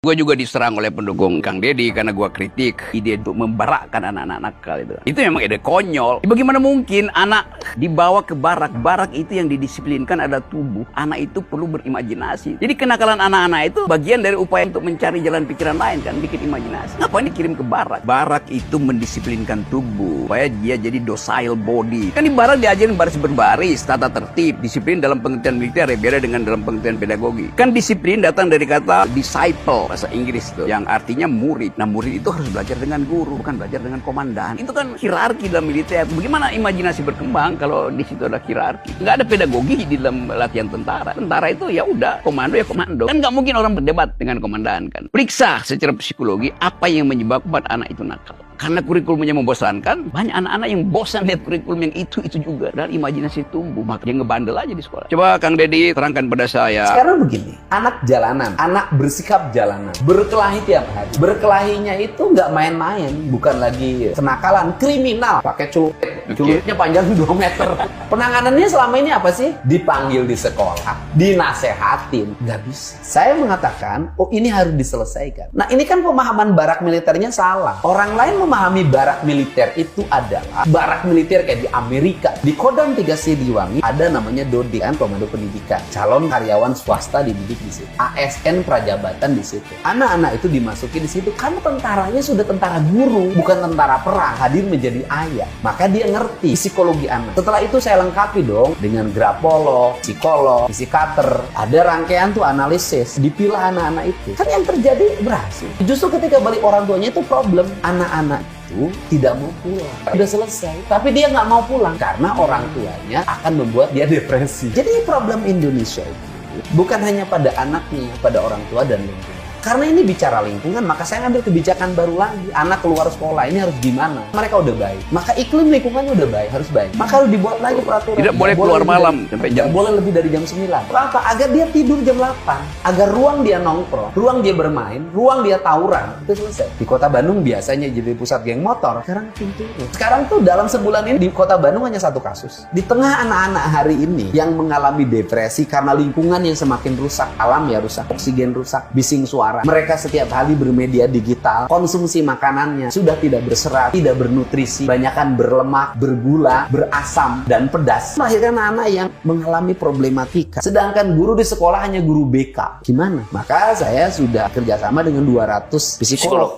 Gue juga diserang oleh pendukung Kang Deddy karena gue kritik ide untuk membarakkan anak-anak nakal itu. Itu memang ide konyol. Bagaimana mungkin anak dibawa ke barak? Barak itu yang didisiplinkan adalah tubuh. Anak itu perlu berimajinasi. Jadi kenakalan anak-anak itu bagian dari upaya untuk mencari jalan pikiran lain kan, bikin imajinasi. Ngapain dikirim ke barak? Barak itu mendisiplinkan tubuh supaya dia jadi docile body. Kan di barak diajarin baris berbaris, tata tertib, disiplin dalam pengertian militer ya beda dengan dalam pengertian pedagogi. Kan disiplin datang dari kata disciple, bahasa Inggris tuh, yang artinya murid. Nah, murid itu harus belajar dengan guru, bukan belajar dengan komandan. Itu kan hierarki dalam militer. Bagaimana imajinasi berkembang kalau di situ ada hierarki? Nggak ada pedagogi di dalam latihan tentara. Tentara itu ya udah komando ya komando. Kan nggak mungkin orang berdebat dengan komandan kan. Periksa secara psikologi apa yang menyebabkan anak itu nakal. Karena kurikulumnya membosankan, banyak anak-anak yang bosan lihat kurikulum yang itu juga. Dan imajinasi tumbuh, makanya ngebandel aja di sekolah. Coba Kang Deddy terangkan pada saya. Sekarang begini, anak jalanan, anak bersikap jalanan, berkelahi tiap hari. Berkelahinya itu nggak main-main, bukan lagi kenakalan, kriminal. Pakai celurit, celurutnya panjang 2 meter. Penanganannya selama ini apa sih? Dipanggil di sekolah, dinasehatin, nggak bisa. Saya mengatakan, oh ini harus diselesaikan. Nah ini kan pemahaman barak militernya salah. Orang lain memahami barak militer itu adalah barak militer kayak di Amerika. Di Kodam 3 Siliwangi ada namanya Dodik, kan Komando Pendidikan. Calon karyawan swasta dididik di situ. ASN prajabatan di situ. Anak-anak itu dimasuki di situ karena tentaranya sudah tentara guru, bukan tentara perang, hadir menjadi ayah. Maka dia ngerti psikologi anak. Setelah itu saya lengkapi dong dengan grafolog, psikolog, psikater. Ada rangkaian tuh analisis. Dipilah anak-anak itu. Kan yang terjadi berhasil. Justru ketika balik orang tuanya itu problem. Anak-anak itu tidak mau pulang. Sudah selesai. Tapi dia nggak mau pulang karena orang tuanya akan membuat dia depresi. Jadi problem Indonesia itu bukan hanya pada anaknya, pada orang tua dan lingkungan. Karena ini bicara lingkungan, maka saya ngambil kebijakan baru lagi. Anak keluar sekolah, ini harus gimana? Mereka udah baik. Maka iklim lingkungannya udah baik, harus baik. Maka harus dibuat lagi peraturan. Tidak boleh keluar malam sampai jam. Tidak boleh lebih dari jam 9. Kenapa? Agar dia tidur jam 8. Agar ruang dia nongkrong, ruang dia bermain, ruang dia tawuran. Itu selesai. Di Kota Bandung biasanya jadi pusat geng motor. Sekarang pintu. Sekarang tuh dalam sebulan ini di Kota Bandung hanya 1 kasus. Di tengah anak-anak hari ini yang mengalami depresi karena lingkungan yang semakin rusak, alam ya rusak, oksigen rusak, bising suara. Mereka setiap hari bermedia digital, konsumsi makanannya sudah tidak berserat, tidak bernutrisi, banyakan berlemak, bergula, berasam, dan pedas. Melahirkan anak yang mengalami problematika. Sedangkan guru di sekolah hanya guru BK. Gimana? Maka saya sudah kerjasama dengan 200 psikolog.